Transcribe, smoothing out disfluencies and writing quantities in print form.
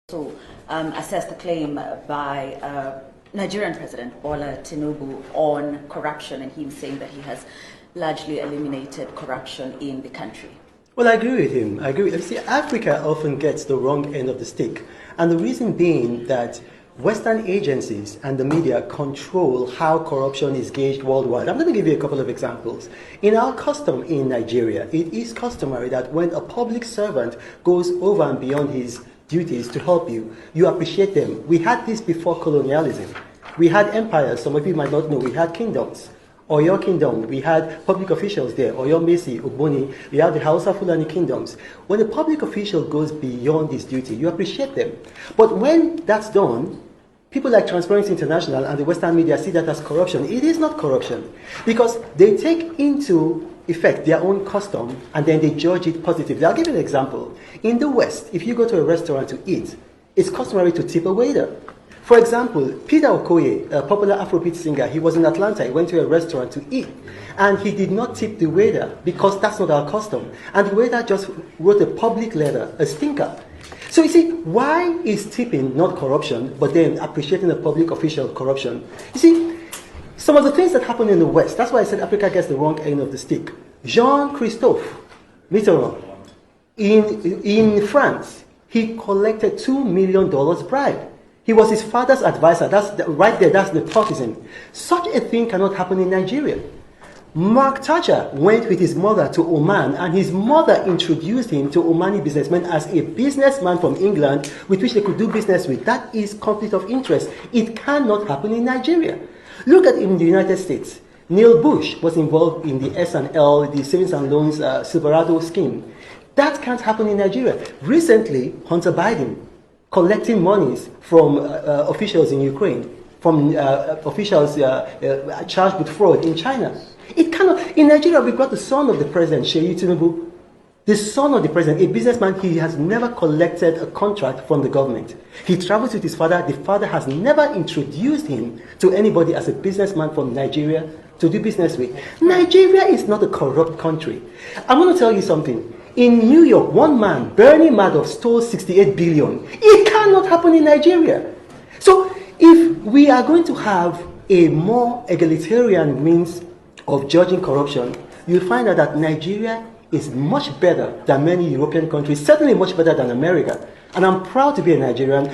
To assess the claim by Nigerian President Bola Tinubu on corruption, and him saying that he has largely eliminated corruption in the country. Well, I agree with him. I agree with him. See, Africa often gets the wrong end of the stick. And the reason being that Western agencies and the media control how corruption is gauged worldwide. I'm going to give you a couple of examples. In our custom in Nigeria, it is customary that when a public servant goes over and beyond his duties to help you, you appreciate them. We had this before colonialism. We had empires, some of you might not know, we had kingdoms. Oyo Kingdom, we had public officials there, Oyo Mesi, Ogboni, we had the Hausa Fulani kingdoms. When a public official goes beyond his duty, you appreciate them. But when that's done, people like Transparency International and the Western media see that as corruption. It is not corruption, because they take into effect their own custom and then they judge it positively. I'll give you an example. In the West, if you go to a restaurant to eat, it's customary to tip a waiter. For example, Peter Okoye, a popular Afrobeat singer, he was in Atlanta, he went to a restaurant to eat, and he did not tip the waiter because that's not our custom. And the waiter just wrote a public letter, a stinker. So you see, why is tipping not corruption, but then appreciating a public official corruption? You see, some of the things that happen in the West, that's why I said Africa gets the wrong end of the stick. Jean-Christophe Mitterrand, in France, he collected $2 million bribe. He was his father's advisor. Right there, that's nepotism. Such a thing cannot happen in Nigeria. Mark Thatcher went with his mother to Oman, and his mother introduced him to Omani businessmen as a businessman from England with which they could do business with. That is conflict of interest. It cannot happen in Nigeria. Look at in the United States. Neil Bush was involved in the S&L, the Savings and Loans Silverado scheme. That can't happen in Nigeria. Recently, Hunter Biden collecting monies from officials in Ukraine, from officials charged with fraud in China. It cannot. In Nigeria, we've got the son of the president, Seyi Tinubu. The son of the president, a businessman, he has never collected a contract from the government. He travels with his father. The father has never introduced him to anybody as a businessman from Nigeria to do business with. Nigeria is not a corrupt country. I'm going to tell you something. In New York, one man, Bernie Madoff, stole 68 billion. It cannot happen in Nigeria. So if we are going to have a more egalitarian means of judging corruption, you'll find out that Nigeria is much better than many European countries, certainly much better than America. And I'm proud to be a Nigerian.